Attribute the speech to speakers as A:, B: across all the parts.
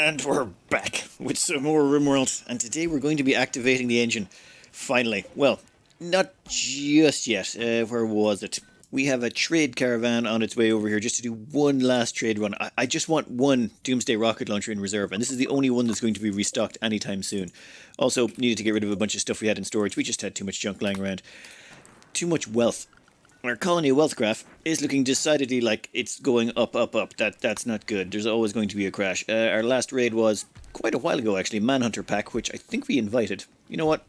A: And we're back with some more Rimworld, and today we're going to be activating the engine. Finally. Well, not just yet. Where was it? We have a trade caravan on its way over here just to do one last trade run. I just want one Doomsday rocket launcher in reserve, and this is the only one that's going to be restocked anytime soon. Also, needed to get rid of a bunch of stuff we had in storage. We just had too much junk lying around. Too much wealth. Our colony wealth graph is looking decidedly like it's going up, up, up. That's not good. There's always going to be a crash. Our last raid was quite a while ago, actually. Manhunter Pack, which I think we invited. You know what?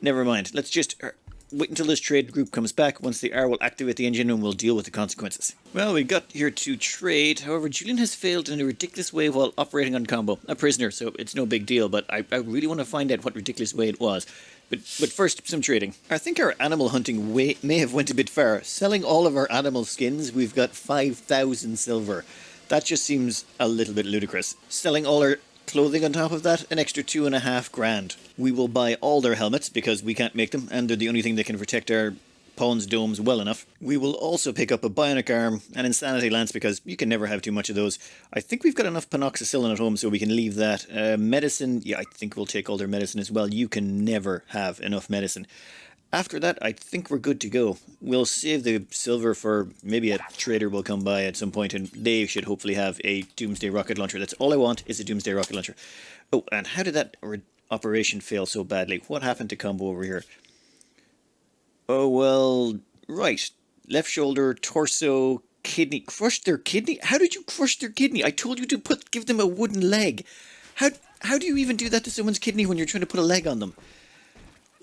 A: Never mind. Let's just wait until this trade group comes back. Once they are, we'll activate the engine and we'll deal with the consequences. Well, we got here to trade. However, Julian has failed in a ridiculous way while operating on combo. A prisoner, so it's no big deal, but I really want to find out what ridiculous way it was. But first, some trading. I think our animal hunting may have went a bit far. Selling all of our animal skins, we've got 5,000 silver. That just seems a little bit ludicrous. Selling all our clothing on top of that, an extra 2.5 grand. We will buy all their helmets because we can't make them, and they're the only thing that can protect our pawns' domes well enough. We will also pick up a bionic arm, an insanity lance, because you can never have too much of those. I think we've got enough panoxicillin at home, so we can leave that. Medicine, yeah, I think we'll take all their medicine as well. You can never have enough medicine. After that, I think we're good to go. We'll save the silver for maybe a trader will come by at some point, and they should hopefully have a Doomsday rocket launcher. That's all I want, is a Doomsday rocket launcher. Oh, and how did that operation fail so badly? What happened to combo over here? Oh, well, right. Left shoulder, torso, kidney. Crushed their kidney? How did you crush their kidney? I told you to give them a wooden leg. How do you even do that to someone's kidney when you're trying to put a leg on them?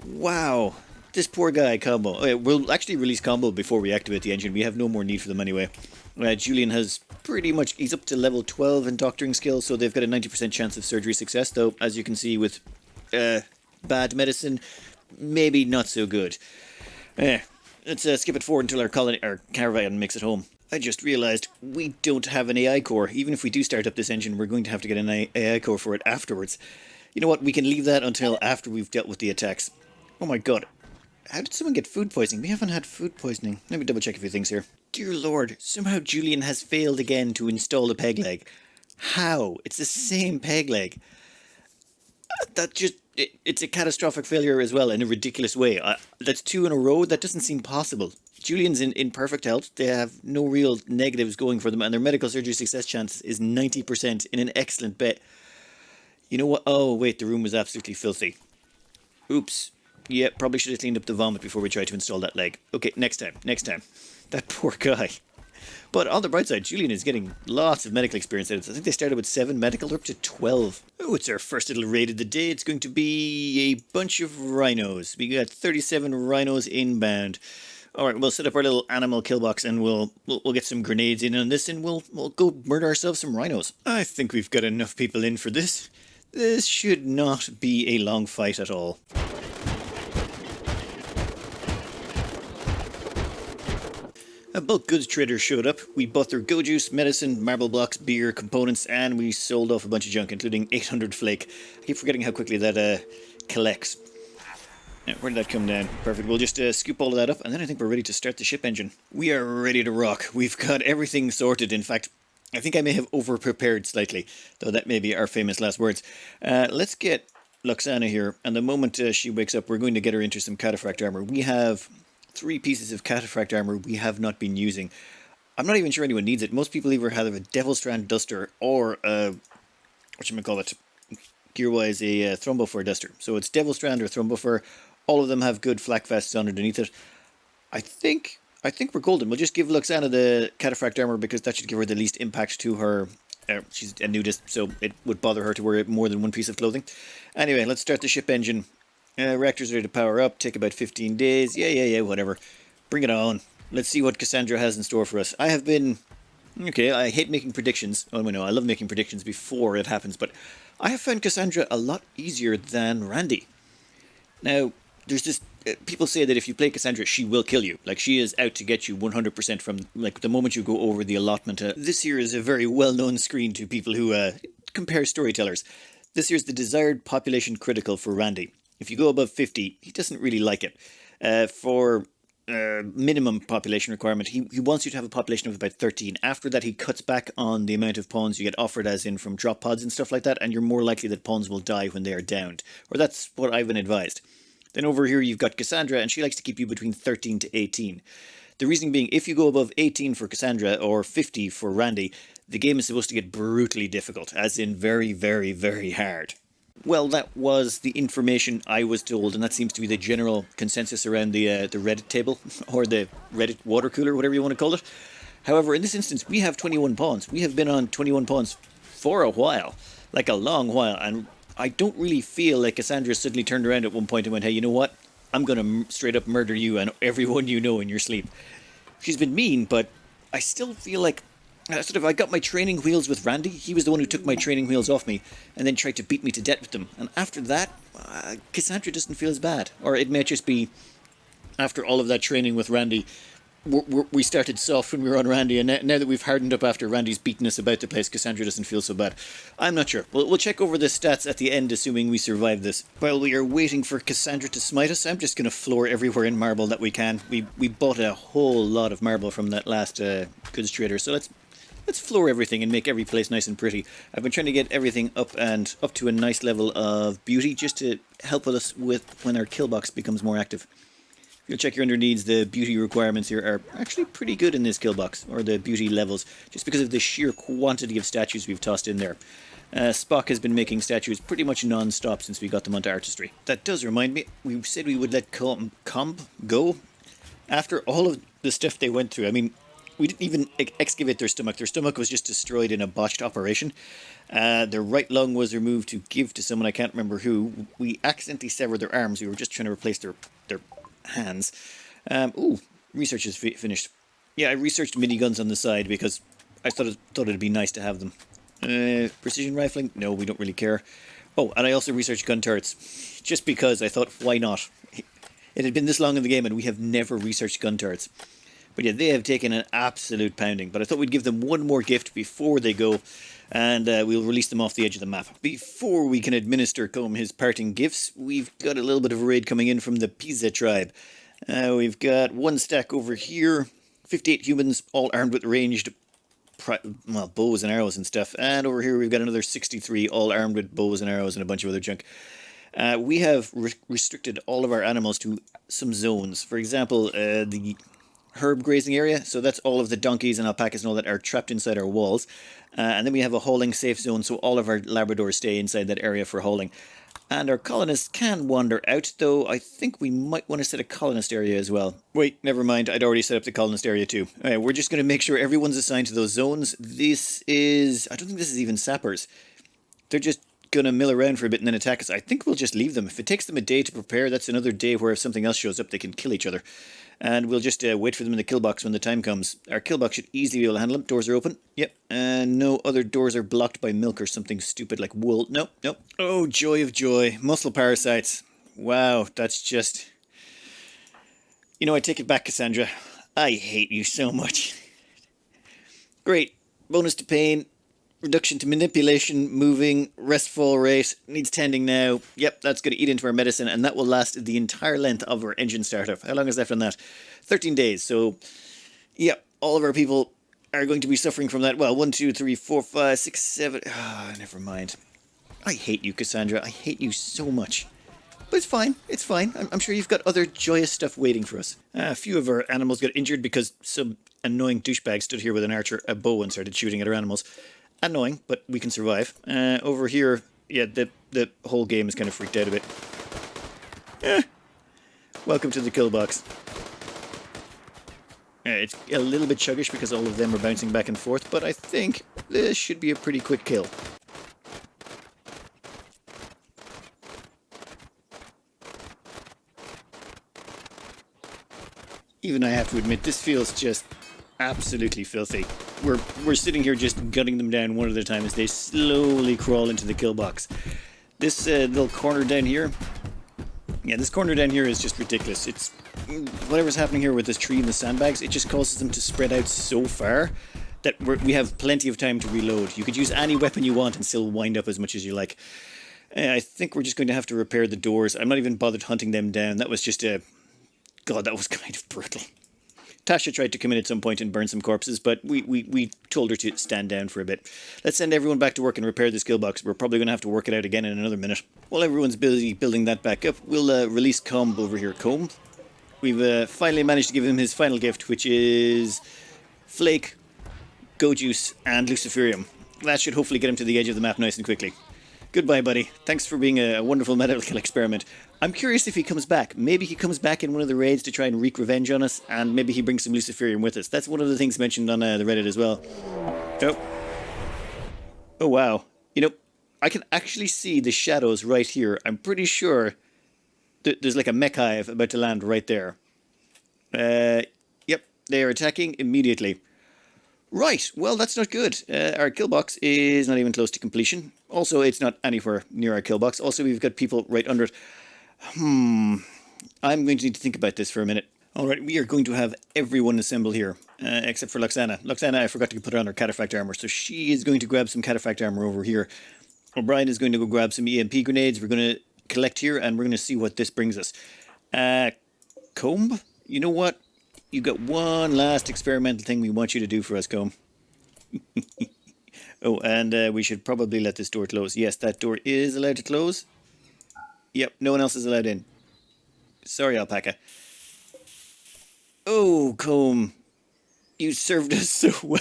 A: Wow. This poor guy, Combo. Okay, we'll actually release Combo before we activate the engine. We have no more need for them anyway. Julian has pretty much... He's up to level 12 in doctoring skills, so they've got a 90% chance of surgery success, though, as you can see with bad medicine, maybe not so good. Let's skip it forward until our caravan makes it home. I just realised we don't have an AI core. Even if we do start up this engine, we're going to have to get an AI core for it afterwards. You know what? We can leave that until after we've dealt with the attacks. Oh my god. How did someone get food poisoning? We haven't had food poisoning. Let me double check a few things here. Dear Lord, somehow Julian has failed again to install a peg leg. How? It's the same peg leg. It's a catastrophic failure as well in a ridiculous way. That's 2 in a row. That doesn't seem possible. Julian's in perfect health. They have no real negatives going for them, and their medical surgery success chance is 90% in an excellent bet. You know what? Oh, wait, the room was absolutely filthy. Oops. Yeah, probably should have cleaned up the vomit before we tried to install that leg. Okay, next time. That poor guy. But on the bright side, Julian is getting lots of medical experience. I think they started with 7 medical, they're up to 12. Oh, it's our first little raid of the day. It's going to be a bunch of rhinos. We got 37 rhinos inbound. Alright, we'll set up our little animal kill box and we'll get some grenades in on this and we'll go murder ourselves some rhinos. I think we've got enough people in for this. This should not be a long fight at all. A bulk goods trader showed up. We bought their go juice, medicine, marble blocks, beer, components, and we sold off a bunch of junk, including 800 flake. I keep forgetting how quickly that collects. Now, where did that come down? Perfect. We'll just scoop all of that up, and then I think we're ready to start the ship engine. We are ready to rock. We've got everything sorted. In fact, I think I may have over-prepared slightly, though that may be our famous last words. Let's get Luxana here, and the moment she wakes up, we're going to get her into some cataphract armor. We have 3 pieces of cataphract armor we have not been using. I'm not even sure anyone needs it. Most people either have a Devil Strand Duster or whatchamacallit, gear-wise, a Thrombofur Duster. So it's Devil Strand or Thrombofur. All of them have good flak vests underneath it. I think we're golden. We'll just give Luxana the cataphract armor because that should give her the least impact to her. She's a nudist, so it would bother her to wear more than 1 piece of clothing. Anyway, let's start the ship engine. Reactor's ready to power up. Take about 15 days. Yeah, whatever. Bring it on. Let's see what Cassandra has in store for us. I have been... Okay, I hate making predictions. Oh, no, I love making predictions before it happens, but I have found Cassandra a lot easier than Randy. Now, there's this... people say that if you play Cassandra, she will kill you. Like, she is out to get you 100% from, like, the moment you go over the allotment. This here is a very well-known screen to people who compare storytellers. This here's the desired population critical for Randy. If you go above 50, he doesn't really like it. For minimum population requirement. He wants you to have a population of about 13. After that, he cuts back on the amount of pawns you get offered, as in from drop pods and stuff like that, and you're more likely that pawns will die when they are downed. Or that's what I've been advised. Then over here you've got Cassandra, and she likes to keep you between 13 to 18. The reasoning being, if you go above 18 for Cassandra or 50 for Randy, the game is supposed to get brutally difficult, as in very, very, very hard. Well, that was the information I was told, and that seems to be the general consensus around the Reddit table, or the Reddit water cooler, whatever you want to call it. However, in this instance, we have 21 pawns. We have been on 21 pawns for a while, like a long while, and I don't really feel like Cassandra suddenly turned around at one point and went, hey, you know what? I'm going to straight up murder you and everyone you know in your sleep. She's been mean, but I still feel like I got my training wheels with Randy. He was the one who took my training wheels off me and then tried to beat me to death with them. And after that, Cassandra doesn't feel as bad. Or it may just be, after all of that training with Randy, we started soft when we were on Randy, and now that we've hardened up after Randy's beaten us about the place, Cassandra doesn't feel so bad. I'm not sure. We'll check over the stats at the end, assuming we survive this. While we are waiting for Cassandra to smite us, I'm just going to floor everywhere in marble that we can. We bought a whole lot of marble from that last goods trader, so let's floor everything and make every place nice and pretty. I've been trying to get everything up to a nice level of beauty, just to help us with when our kill box becomes more active. If you'll check your under needs, the beauty requirements here are actually pretty good in this kill box, or the beauty levels, just because of the sheer quantity of statues we've tossed in there. Spock has been making statues pretty much non-stop since we got them onto artistry. That does remind me, we said we would let Comb go. After all of the stuff they went through, I mean, we didn't even excavate their stomach. Their stomach was just destroyed in a botched operation. Their right lung was removed to give to someone, I can't remember who. We accidentally severed their arms. We were just trying to replace their hands. Research is finished. Yeah, I researched miniguns on the side because I thought it'd be nice to have them. Precision rifling? No, we don't really care. Oh, and I also researched gun turrets, just because I thought, why not? It had been this long in the game and we have never researched gun turrets. But yeah, they have taken an absolute pounding. But I thought we'd give them one more gift before they go, and we'll release them off the edge of the map. Before we can administer Comb his parting gifts, we've got a little bit of a raid coming in from the Pisa tribe. We've got one stack over here, 58 humans, all armed with ranged bows and arrows and stuff. And over here we've got another 63, all armed with bows and arrows and a bunch of other junk. We have restricted all of our animals to some zones. For example, the herb grazing area, so that's all of the donkeys and alpacas and all that are trapped inside our walls. And then we have a hauling safe zone, so all of our Labradors stay inside that area for hauling. And our colonists can wander out, though I think we might want to set a colonist area as well. Wait, never mind, I'd already set up the colonist area too. Alright, we're just going to make sure everyone's assigned to those zones. This is, I don't think this is even sappers. They're just going to mill around for a bit and then attack us. I think we'll just leave them. If it takes them a day to prepare, that's another day where if something else shows up, they can kill each other. And we'll just wait for them in the kill box when the time comes. Our kill box should easily be able to handle them. Doors are open. Yep. And no other doors are blocked by milk or something stupid like wool. Nope, nope. Oh, joy of joy. Muscle parasites. Wow, that's just... You know, I take it back, Cassandra. I hate you so much. Great. Bonus to pain. Reduction to manipulation, moving, restful rate, needs tending now. Yep, that's going to eat into our medicine, and that will last the entire length of our engine startup. How long is left on that? 13 days. So, yep, all of our people are going to be suffering from that. Well, 1, 2, 3, 4, 5, 6, 7... Ah, never mind. I hate you, Cassandra. I hate you so much. But it's fine. It's fine. I'm sure you've got other joyous stuff waiting for us. A few of our animals got injured because some annoying douchebag stood here with a bow and started shooting at our animals. Annoying, but we can survive. Over here, yeah, the whole game is kind of freaked out a bit. Welcome to the kill box. It's a little bit chuggish because all of them are bouncing back and forth, but I think this should be a pretty quick kill. Even I have to admit, this feels just absolutely filthy. We're sitting here just gunning them down one at a time as they slowly crawl into the kill box. This little corner down here, yeah, this corner down here is just ridiculous. It's whatever's happening here with this tree and the sandbags. It just causes them to spread out so far that we have plenty of time to reload. You could use any weapon you want and still wind up as much as you like. I think we're just going to have to repair the doors. I'm not even bothered hunting them down. That was just a God, that was kind of brutal. Tasha tried to come in at some point and burn some corpses, but we told her to stand down for a bit. Let's send everyone back to work and repair this skill box. We're probably going to have to work it out again in another minute. While everyone's busy building that back up, we'll release Comb over here. Comb. We've finally managed to give him his final gift, which is Flake, Go Juice, and Luciferium. That should hopefully get him to the edge of the map nice and quickly. Goodbye, buddy. Thanks for being a wonderful medical experiment. I'm curious if he comes back. Maybe he comes back in one of the raids to try and wreak revenge on us, and maybe he brings some Luciferium with us. That's one of the things mentioned on the Reddit as well. Oh. Oh, wow. You know, I can actually see the shadows right here. I'm pretty sure there's like a mech hive about to land right there. Yep, they are attacking immediately. Right, well, that's not good. Our kill box is not even close to completion. Also, it's not anywhere near our kill box. Also, we've got people right under it. I'm going to need to think about this for a minute. Alright, we are going to have everyone assemble here, except for Luxana. Luxana, I forgot to put her on her cataphract armor, so she is going to grab some cataphract armor over here. O'Brien is going to go grab some EMP grenades. We're going to collect here, and we're going to see what this brings us. Comb? You know what? You got one last experimental thing we want you to do for us, Comb. Oh, and we should probably let this door close. Yes, that door is allowed to close. Yep, no one else is allowed in. Sorry, Alpaca. Oh, Comb. You served us so well.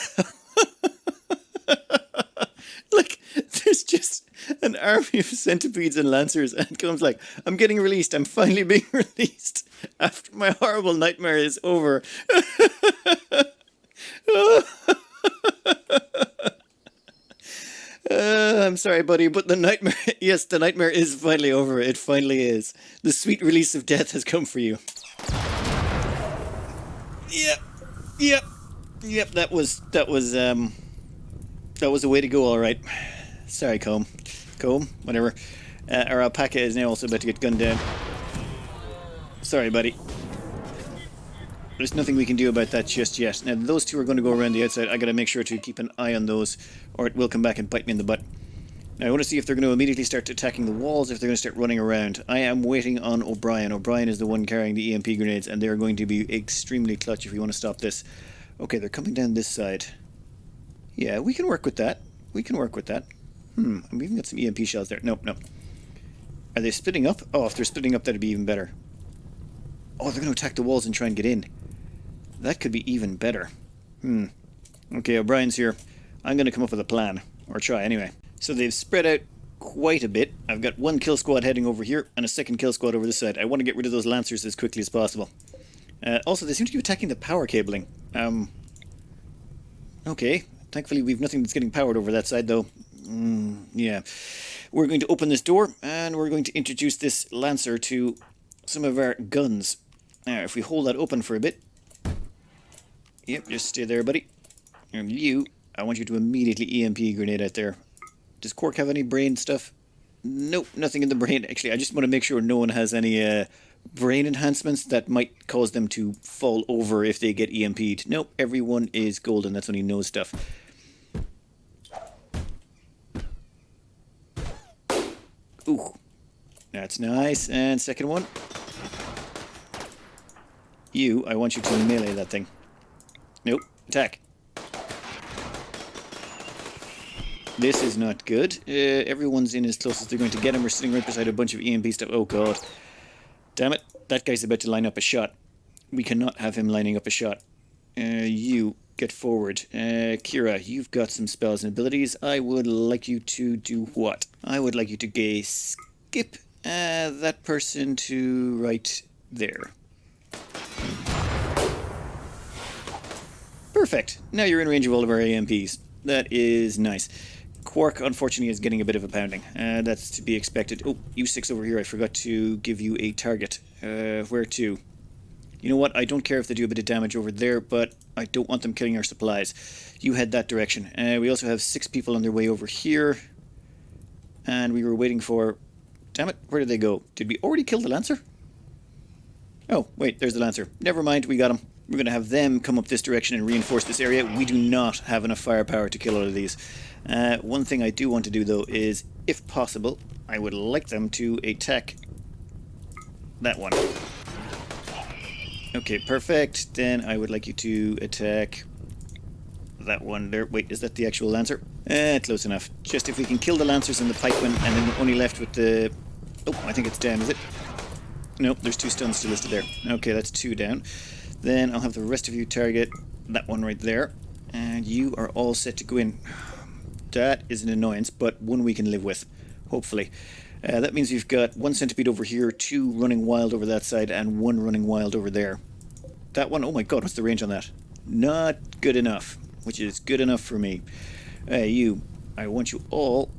A: Like, there's just an army of centipedes and lancers, and Comb's like, I'm getting released. I'm finally being released. After my horrible nightmare is over. I'm sorry, buddy, but the nightmare... Yes, the nightmare is finally over. It finally is. The sweet release of death has come for you. Yep, that was a way to go, alright. Sorry, Comb, whatever. Our Alpaca is now also about to get gunned down. Sorry, buddy. There's nothing we can do about that just yet. Now, those two are going to go around the outside. I gotta make sure to keep an eye on those, or it will come back and bite me in the butt. Now, I want to see if they're going to immediately start attacking the walls, if they're going to start running around. I am waiting on O'Brien. O'Brien is the one carrying the EMP grenades, and they're going to be extremely clutch if we want to stop this. Okay, they're coming down this side. Yeah, we can work with that. We've even got some EMP shells there. Nope. Are they splitting up? Oh, if they're splitting up, that'd be even better. Oh, they're going to attack the walls and try and get in. That could be even better. Okay, O'Brien's here. I'm going to come up with a plan. Or try, anyway. So they've spread out quite a bit. I've got one kill squad heading over here, and a second kill squad over this side. I want to get rid of those lancers as quickly as possible. Also, they seem to be attacking the power cabling. Okay. Thankfully, we've nothing that's getting powered over that side, though. Yeah. We're going to open this door, and we're going to introduce this lancer to some of our guns. Now, if we hold that open for a bit... Yep, just stay there, buddy. And you, I want you to immediately EMP grenade out there. Does Quark have any brain stuff? Nope, nothing in the brain. Actually, I just want to make sure no one has any brain enhancements that might cause them to fall over if they get EMP'd. Nope, everyone is golden. That's when he knows stuff. Ooh, that's nice. And second one. You, I want you to melee that thing. Nope, attack. This is not good. Everyone's in as close as they're going to get him. We're sitting right beside a bunch of EMP stuff. Oh, God. Damn it. That guy's about to line up a shot. We cannot have him lining up a shot. You, get forward. Kira, you've got some spells and abilities. I would like you to do what? I would like you to skip that person to right there. Perfect. Now you're in range of all of our AMPs. That is nice. Quark, unfortunately, is getting a bit of a pounding. That's to be expected. Oh, you six over here. I forgot to give you a target. Where to? You know what? I don't care if they do a bit of damage over there, but I don't want them killing our supplies. You head that direction. We also have 6 people on their way over here. And we were waiting for... Damn it, where did they go? Did we already kill the Lancer? Oh, wait, there's the Lancer. Never mind, we got him. We're going to have them come up this direction and reinforce this area. We do not have enough firepower to kill all of these. One thing I do want to do, though, is, if possible, I would like them to attack that one. Okay, perfect. Then I would like you to attack that one there. Wait, is that the actual Lancer? Close enough. Just if we can kill the Lancers and the Pikemen, and then we're only left with the... Oh, I think it's down, is it? Nope, there's 2 stuns still listed there. Okay, that's 2 down. Then I'll have the rest of you target that one right there. And you are all set to go in. That is an annoyance, but one we can live with, hopefully. That means we've got 1 centipede over here, 2 running wild over that side, and 1 running wild over there. That one, oh my god, what's the range on that? Not good enough, which is good enough for me. I want you all...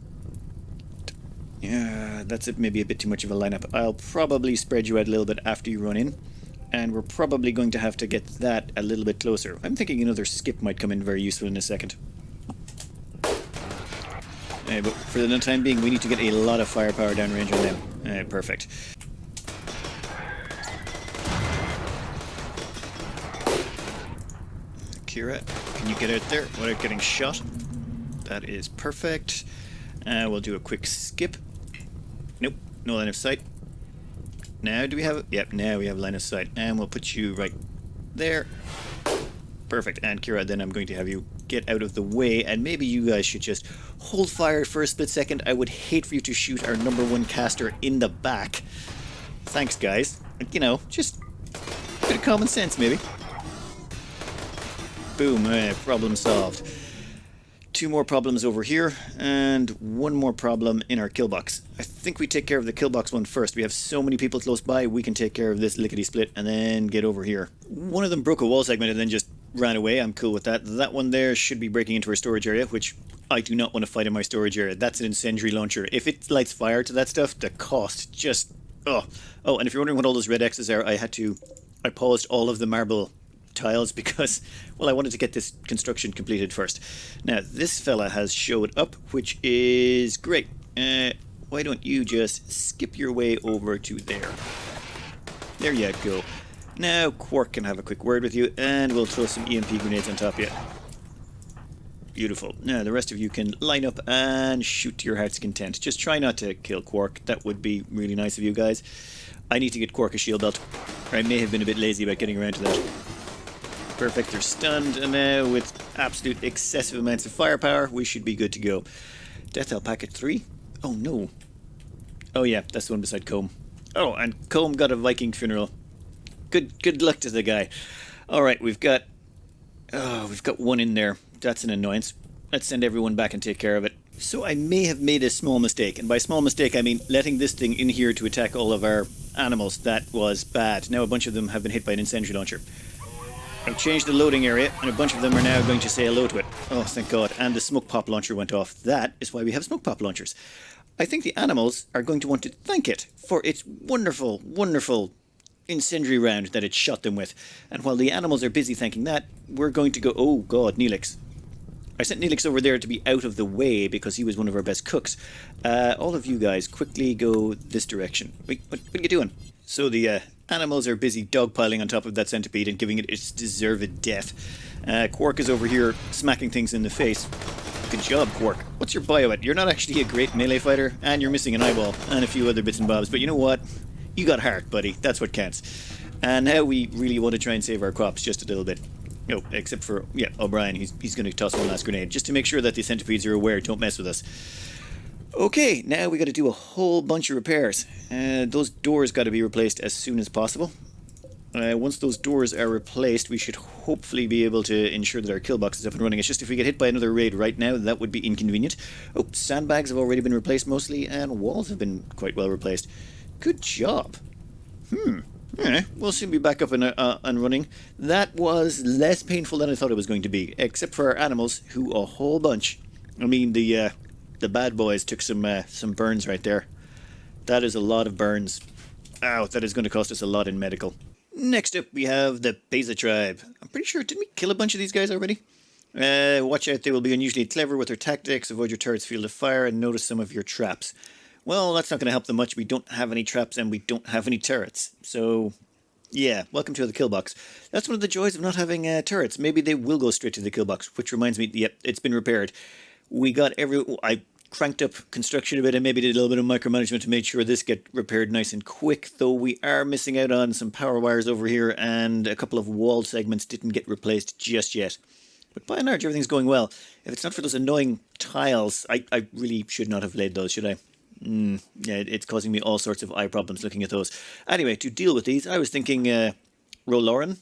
A: Yeah, that's maybe a bit too much of a lineup. I'll probably spread you out a little bit after you run in. And we're probably going to have to get that a little bit closer. I'm thinking another skip might come in very useful in a second. But for the time being, we need to get a lot of firepower downrange on them. Perfect. Kira, can you get out there without getting shot? That is perfect. We'll do a quick skip. Nope, no line of sight. Now do we have... Yep, now we have line of sight. And we'll put you right there. Perfect. And Kira, then I'm going to have you get out of the way, and maybe you guys should just hold fire for a split second. I would hate for you to shoot our #1 caster in the back. Thanks, guys. You know, just a bit of common sense, maybe. Boom, problem solved. 2 more problems over here, and 1 more problem in our kill box. I think we take care of the kill box one first. We have so many people close by, we can take care of this lickety-split and then get over here. One of them broke a wall segment and then just ran away. I'm cool with that. That one there should be breaking into our storage area, which I do not want to fight in my storage area. That's an incendiary launcher. If it lights fire to that stuff, the cost just... Oh, and if you're wondering what all those red X's are, I paused all of the marble tiles because, well, I wanted to get this construction completed first. Now, this fella has showed up, which is great. Why don't you just skip your way over to there? There you go. Now, Quark can have a quick word with you, and we'll throw some EMP grenades on top of you. Beautiful. Now, the rest of you can line up and shoot to your heart's content. Just try not to kill Quark. That would be really nice of you guys. I need to get Quark a shield belt. I may have been a bit lazy about getting around to that. Perfect, they're stunned, and now with absolute excessive amounts of firepower, we should be good to go. Death Alpaca 3? Oh no. Oh yeah, that's the one beside Comb. Oh, and Comb got a Viking funeral. Good luck to the guy. Alright, we've got 1 in there. That's an annoyance. Let's send everyone back and take care of it. So I may have made a small mistake, and by small mistake I mean letting this thing in here to attack all of our animals. That was bad. Now a bunch of them have been hit by an incendiary launcher. I've changed the loading area, and a bunch of them are now going to say hello to it. Oh, thank God. And the smoke pop launcher went off. That is why we have smoke pop launchers. I think the animals are going to want to thank it for its wonderful, wonderful incendiary round that it shot them with. And while the animals are busy thanking that, we're going to go... Oh, God, Neelix. I sent Neelix over there to be out of the way because he was one of our best cooks. All of you guys, quickly go this direction. Wait, what are you doing? So the animals are busy dogpiling on top of that centipede and giving it its deserved death. Quark is over here smacking things in the face. Good job, Quark. What's your bio at? You're not actually a great melee fighter, and you're missing an eyeball, and a few other bits and bobs, but you know what? You got heart, buddy. That's what counts. And now we really want to try and save our crops just a little bit. No, except for, yeah, O'Brien. He's going to toss one last grenade, just to make sure that the centipedes are aware, don't mess with us. Okay, now we got to do a whole bunch of repairs. Those doors got to be replaced as soon as possible. Once those doors are replaced, we should hopefully be able to ensure that our kill box is up and running. It's just if we get hit by another raid right now, that would be inconvenient. Oh, sandbags have already been replaced mostly, and walls have been quite well replaced. Good job. We'll soon be back up and running. That was less painful than I thought it was going to be, except for our animals, who a whole bunch. I mean, the bad boys took some burns right there. That is a lot of burns. Ow, that is going to cost us a lot in medical. Next up, we have the Pesa tribe. I'm pretty sure, didn't we kill a bunch of these guys already? Watch out, they will be unusually clever with their tactics. Avoid your turret's field of fire and notice some of your traps. Well, that's not going to help them much. We don't have any traps and we don't have any turrets. So, yeah, welcome to the kill box. That's one of the joys of not having turrets. Maybe they will go straight to the kill box, which reminds me, yep, it's been repaired. We got I cranked up construction a bit and maybe did a little bit of micromanagement to make sure this get repaired nice and quick, though we are missing out on some power wires over here and a couple of wall segments didn't get replaced just yet. But by and large, everything's going well. If it's not for those annoying tiles, I really should not have laid those, should I? Yeah, it's causing me all sorts of eye problems looking at those. Anyway, to deal with these, I was thinking Rolauren.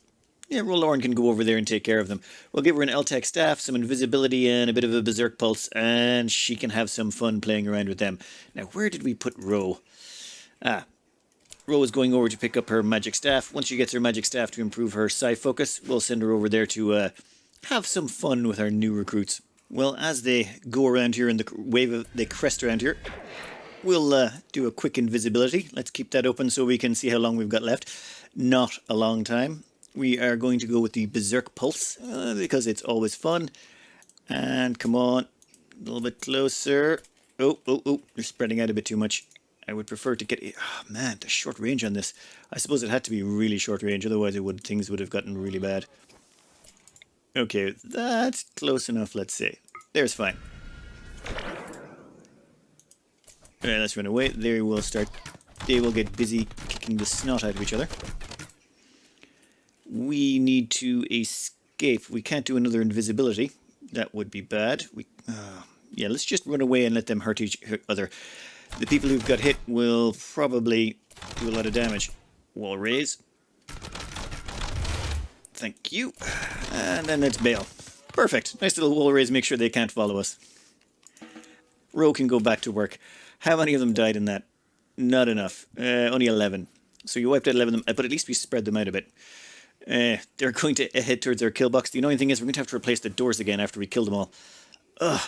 A: Yeah, Rolauren can go over there and take care of them. We'll give her an LTech staff, some invisibility, and a bit of a berserk pulse, and she can have some fun playing around with them. Now, where did we put Ro? Ro is going over to pick up her magic staff. Once she gets her magic staff to improve her psi focus, we'll send her over there to have some fun with our new recruits. Well, as they go around here in the wave, they crest around here. We'll do a quick invisibility. Let's keep that open so we can see how long we've got left. Not a long time. We are going to go with the Berserk Pulse because it's always fun. And come on, a little bit closer. Oh, you're spreading out a bit too much. I would prefer to get... Oh man, the short range on this. I suppose it had to be really short range, otherwise things would have gotten really bad. Okay, that's close enough, let's say. There's fine. Alright, let's run away. They will get busy kicking the snot out of each other. We need to escape. We can't do another invisibility. That would be bad. Yeah, let's just run away and let them hurt each other. The people who've got hit will probably do a lot of damage. Wall raise. Thank you. And then let's bail. Perfect. Nice little wall raise. Make sure they can't follow us. Ro can go back to work. How many of them died in that? Not enough. Only 11. So you wiped out 11 of them, but at least we spread them out a bit. They're going to head towards their kill box. The annoying thing is we're going to have to replace the doors again after we kill them all. Ugh.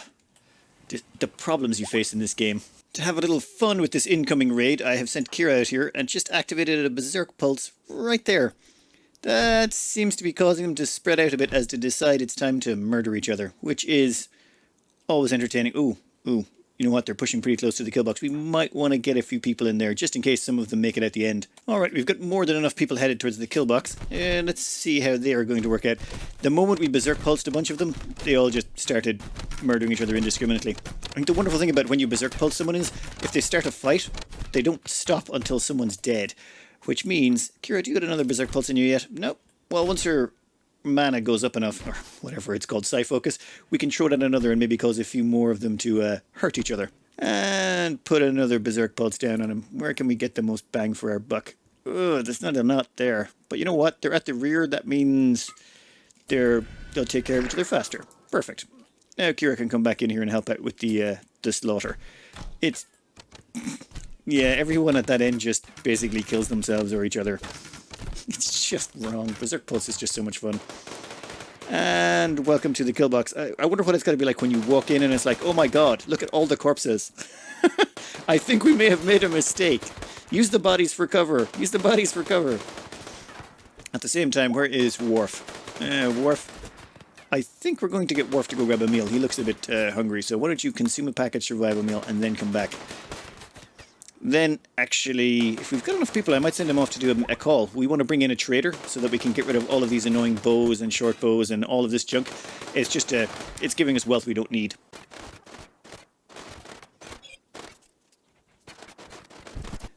A: The problems you face in this game. To have a little fun with this incoming raid, I have sent Kira out here and just activated a Berserk Pulse right there. That seems to be causing them to spread out a bit as to decide it's time to murder each other, which is always entertaining. Ooh. You know what, they're pushing pretty close to the kill box. We might want to get a few people in there, just in case some of them make it at the end. Alright, we've got more than enough people headed towards the kill box. And let's see how they are going to work out. The moment we Berserk Pulsed a bunch of them, they all just started murdering each other indiscriminately. I think the wonderful thing about when you Berserk Pulse someone is, if they start a fight, they don't stop until someone's dead. Which means, Kira, do you got another Berserk Pulse in you yet? Nope. Well, once your mana goes up enough, or whatever it's called, psi focus, we can throw down another and maybe cause a few more of them to hurt each other. And put another Berserk Pulse down on them. Where can we get the most bang for our buck? Ugh, there's not a lot there. But you know what? They're at the rear. That means they'll take care of each other faster. Perfect. Now Kira can come back in here and help out with the slaughter. It's... yeah, everyone at that end just basically kills themselves or each other. It's just wrong. Berserk Pulse is just so much fun. And welcome to the kill box. I wonder what it's going to be like when you walk in and it's like, oh my god, look at all the corpses. I think we may have made a mistake. Use the bodies for cover. Use the bodies for cover. At the same time, where is Worf? Worf. I think we're going to get Worf to go grab a meal. He looks a bit hungry, so why don't you consume a package survival meal and then come back. Then, actually, if we've got enough people, I might send them off to do a call. We want to bring in a trader so that we can get rid of all of these annoying bows and short bows and all of this junk. It's just, it's giving us wealth we don't need.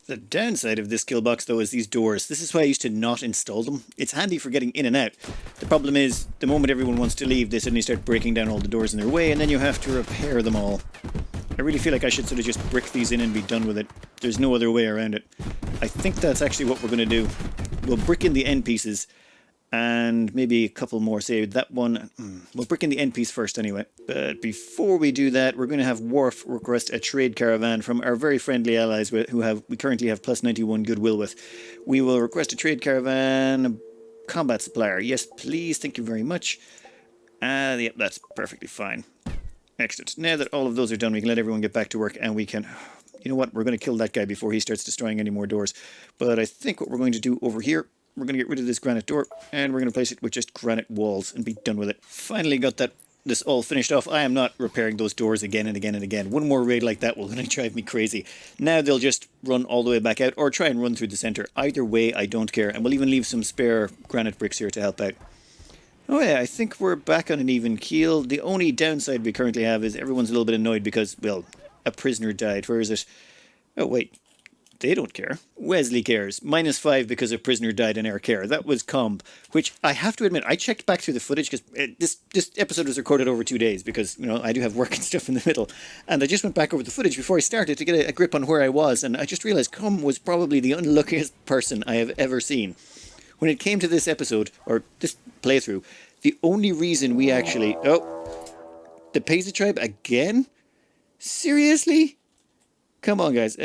A: The downside of this kill box, though, is these doors. This is why I used to not install them. It's handy for getting in and out. The problem is, the moment everyone wants to leave, they suddenly start breaking down all the doors in their way, and then you have to repair them all. I really feel like I should sort of just brick these in and be done with it. There's no other way around it. I think that's actually what we're going to do. We'll brick in the end pieces and maybe a couple more. Say that one. We'll brick in the end piece first anyway. But before we do that, we're going to have Worf request a trade caravan from our very friendly allies we currently have plus 91 goodwill with. We will request a trade caravan combat supplier. Yes, please. Thank you very much. Yep, that's perfectly fine. Excellent. Now that all of those are done, we can let everyone get back to work and we can... You know what? We're going to kill that guy before he starts destroying any more doors. But I think what we're going to do over here, we're going to get rid of this granite door and we're going to place it with just granite walls and be done with it. Finally got this all finished off. I am not repairing those doors again and again and again. One more raid like that will going to drive me crazy. Now they'll just run all the way back out or try and run through the center. Either way, I don't care. And we'll even leave some spare granite bricks here to help out. Oh yeah, I think we're back on an even keel. The only downside we currently have is everyone's a little bit annoyed because, well, a prisoner died. Where is it? Oh, wait. They don't care. Wesley cares. -5 because a prisoner died in our care. That was Comb, which I have to admit, I checked back through the footage because this episode was recorded over 2 days because, you know, I do have work and stuff in the middle. And I just went back over the footage before I started to get a grip on where I was. And I just realized Comb was probably the unluckiest person I have ever seen. When it came to this episode, or this playthrough, the only reason we actually... Oh, the Paisley tribe again? Seriously? Come on, guys.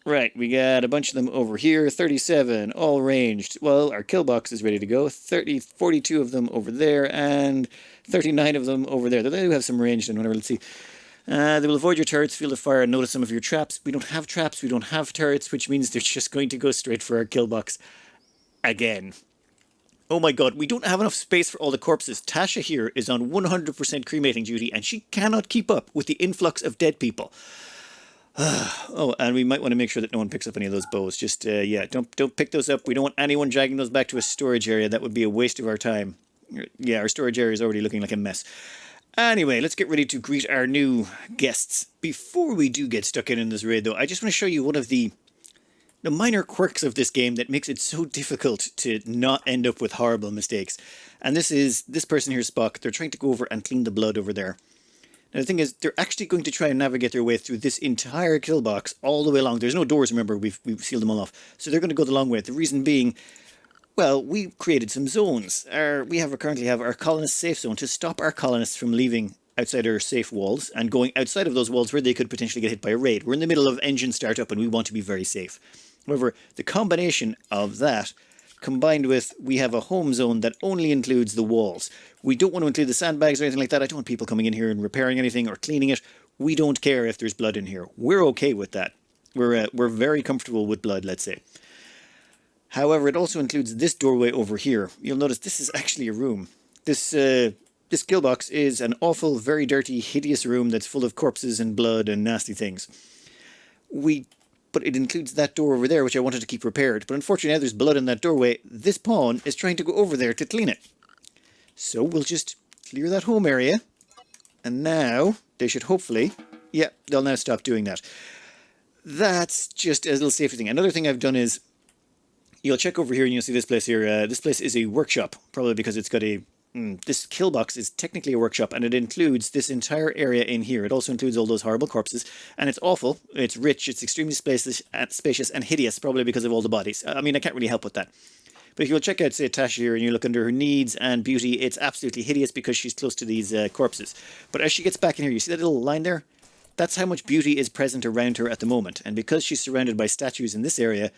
A: Right, we got a bunch of them over here. 37, all ranged. Well, our kill box is ready to go. 42 of them over there, and 39 of them over there. They do have some ranged and whatever. Let's see. They will avoid your turrets, field of fire, and notice some of your traps. We don't have traps, we don't have turrets, which means they're just going to go straight for our kill box. Again. Oh my god, we don't have enough space for all the corpses. Tasha here is on 100% cremating duty, and she cannot keep up with the influx of dead people. Oh, and we might want to make sure that no one picks up any of those bows. Just, yeah, don't pick those up. We don't want anyone dragging those back to a storage area. That would be a waste of our time. Yeah, our storage area is already looking like a mess. Anyway, let's get ready to greet our new guests. Before we do get stuck in this raid, though, I just want to show you one of the minor quirks of this game that makes it so difficult to not end up with horrible mistakes. And this person here, Spock. They're trying to go over and clean the blood over there. Now, the thing is, they're actually going to try and navigate their way through this entire kill box all the way along. There's no doors, remember, we've sealed them all off. So they're going to go the long way. The reason being, well, we created some zones. We currently have our colonist safe zone to stop our colonists from leaving outside our safe walls and going outside of those walls where they could potentially get hit by a raid. We're in the middle of engine startup and we want to be very safe. However, the combination of that combined with we have a home zone that only includes the walls. We don't want to include the sandbags or anything like that. I don't want people coming in here and repairing anything or cleaning it. We don't care if there's blood in here. We're okay with that. We're very comfortable with blood, let's say. However, it also includes this doorway over here. You'll notice this is actually a room. This kill box is an awful, very dirty, hideous room that's full of corpses and blood and nasty things. But it includes that door over there, which I wanted to keep repaired. But unfortunately, now there's blood in that doorway. This pawn is trying to go over there to clean it. So we'll just clear that home area. And now they should hopefully... Yeah, they'll now stop doing that. That's just a little safety thing. Another thing I've done is... You'll check over here and you'll see this place here. This place is a workshop. Probably because it's got a... this kill box is technically a workshop, and it includes this entire area in here. It also includes all those horrible corpses, and it's awful, it's rich, it's extremely spacious and hideous, probably because of all the bodies. I mean, I can't really help with that. But if you'll check out, say, Tasha here, and you look under her needs and beauty, it's absolutely hideous because she's close to these corpses. But as she gets back in here, you see that little line there? That's how much beauty is present around her at the moment. And because she's surrounded by statues in this area,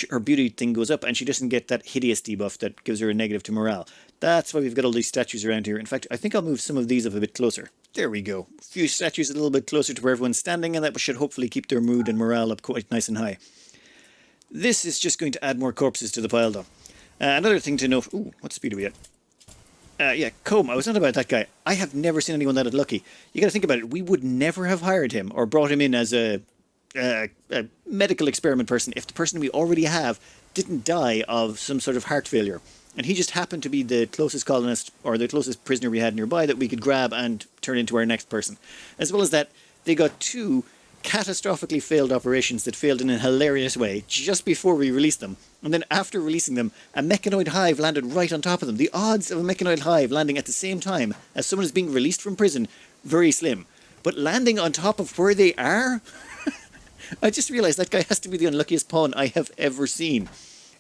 A: her beauty thing goes up and she doesn't get that hideous debuff that gives her a negative to morale. That's why we've got all these statues around here. In fact, I think I'll move some of these up a bit closer. There we go. A few statues a little bit closer to where everyone's standing, and that should hopefully keep their mood and morale up quite nice and high. This is just going to add more corpses to the pile, though. Another thing to note... Ooh, what speed are we at? Yeah, Comb. I was not about that guy. I have never seen anyone that unlucky. You got to think about it. We would never have hired him or brought him in as a medical experiment person if the person we already have didn't die of some sort of heart failure. And he just happened to be the closest colonist or the closest prisoner we had nearby that we could grab and turn into our next person. As well as that, they got 2 catastrophically failed operations that failed in a hilarious way just before we released them. And then after releasing them, a mechanoid hive landed right on top of them. The odds of a mechanoid hive landing at the same time as someone is being released from prison, very slim. But landing on top of where they are... I just realised that guy has to be the unluckiest pawn I have ever seen.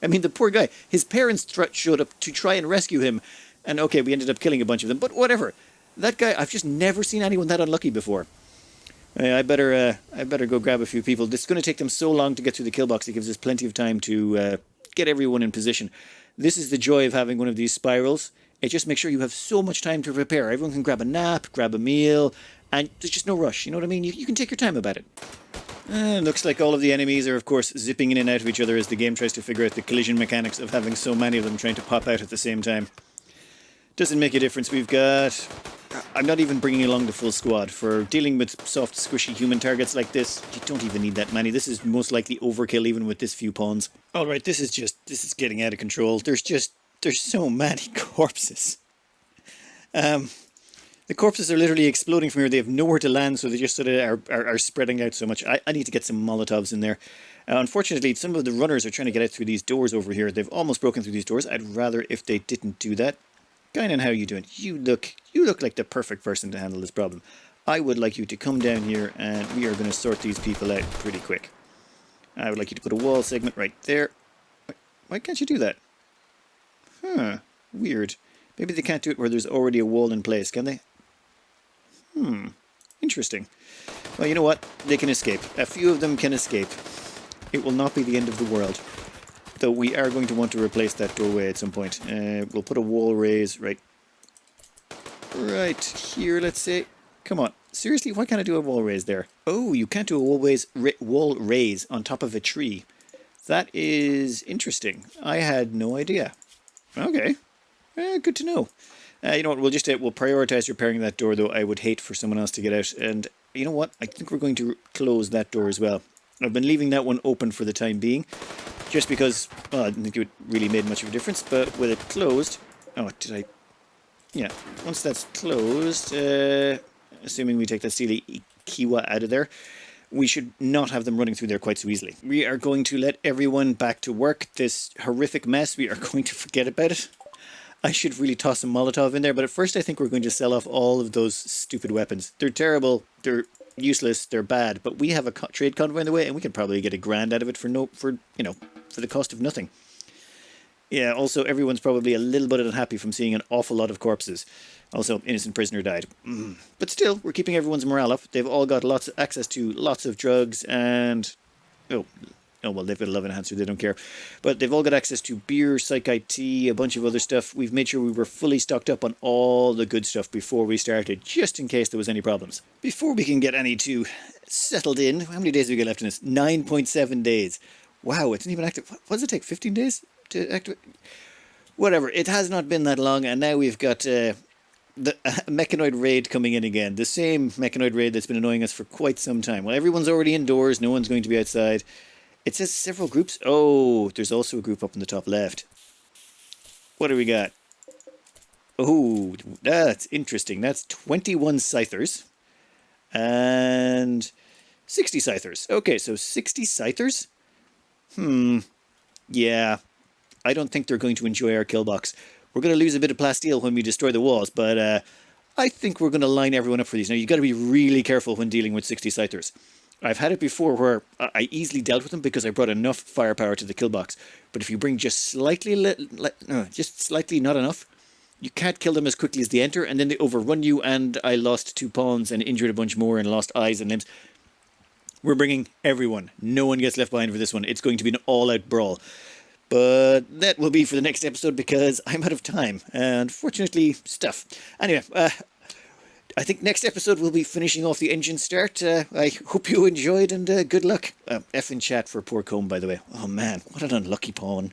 A: I mean, the poor guy. His parents showed up to try and rescue him. And okay, we ended up killing a bunch of them. But whatever. That guy, I've just never seen anyone that unlucky before. I better go grab a few people. This is going to take them so long to get through the kill box. It gives us plenty of time to get everyone in position. This is the joy of having one of these spirals. It just makes sure you have so much time to prepare. Everyone can grab a nap, grab a meal, and there's just no rush. You know what I mean? You can take your time about it. Looks like all of the enemies are, of course, zipping in and out of each other as the game tries to figure out the collision mechanics of having so many of them trying to pop out at the same time. Doesn't make a difference. We've got... I'm not even bringing along the full squad. For dealing with soft, squishy human targets like this, you don't even need that many. This is most likely overkill even with this few pawns. Alright, this is getting out of control. There's so many corpses. The The corpses are literally exploding from here. They have nowhere to land, so they just sort of are spreading out so much. I need to get some Molotovs in there. Unfortunately, some of the runners are trying to get out through these doors over here. They've almost broken through these doors. I'd rather if they didn't do that. Guinan, how are you doing? You look like the perfect person to handle this problem. I would like you to come down here, and we are going to sort these people out pretty quick. I would like you to put a wall segment right there. Why can't you do that? Huh. Weird. Maybe they can't do it where there's already a wall in place, can they? Interesting. Well, you know what? They can escape. A few of them can escape. It will not be the end of the world. Though we are going to want to replace that doorway at some point. We'll put a wall raise right here, let's say. Come on. Seriously, why can't I do a wall raise there? Oh, you can't do a wall raise on top of a tree. That is interesting. I had no idea. Okay. Good to know. You know what, we'll prioritize repairing that door, though. I would hate for someone else to get out. And you know what? I think we're going to close that door as well. I've been leaving that one open for the time being. Just because, well, I didn't think it really made much of a difference. But with it closed... Oh, did I... Yeah, once that's closed, assuming we take that Steely Kiwa out of there, we should not have them running through there quite so easily. We are going to let everyone back to work. This horrific mess, we are going to forget about it. I should really toss some Molotov in there, but at first I think we're going to sell off all of those stupid weapons. They're terrible, they're useless, they're bad, but we have a trade convoy in the way, and we can probably get $1,000 out of it for the cost of nothing. Yeah, also everyone's probably a little bit unhappy from seeing an awful lot of corpses. Also, innocent prisoner died. But still, we're keeping everyone's morale up. They've all got access to lots of drugs and... Oh, well, they've got a love enhancer, they don't care. But they've all got access to beer, psych-IT, a bunch of other stuff. We've made sure we were fully stocked up on all the good stuff before we started, just in case there was any problems. Before we can get any too settled in, how many days have we got left in this? 9.7 days. Wow, it's not even active. What does it take, 15 days to activate? Whatever, it has not been that long, and now we've got the mechanoid raid coming in again. The same mechanoid raid that's been annoying us for quite some time. Well, everyone's already indoors, no one's going to be outside. It says several groups. Oh, there's also a group up in the top left. What do we got? Oh, that's interesting. That's 21 scythers and 60 scythers. Okay, so 60 scythers? Yeah, I don't think they're going to enjoy our kill box. We're going to lose a bit of plasteel when we destroy the walls, but I think we're going to line everyone up for these. Now, you've got to be really careful when dealing with 60 scythers. I've had it before where I easily dealt with them because I brought enough firepower to the kill box. But if you bring just slightly not enough, you can't kill them as quickly as they enter, and then they overrun you, and I lost 2 pawns and injured a bunch more and lost eyes and limbs. We're bringing everyone. No one gets left behind for this one. It's going to be an all-out brawl. But that will be for the next episode because I'm out of time. Unfortunately, stuff. Anyway, I think next episode we'll be finishing off the engine start. I hope you enjoyed, and good luck. F in chat for poor Combe, by the way. Oh man, what an unlucky pawn.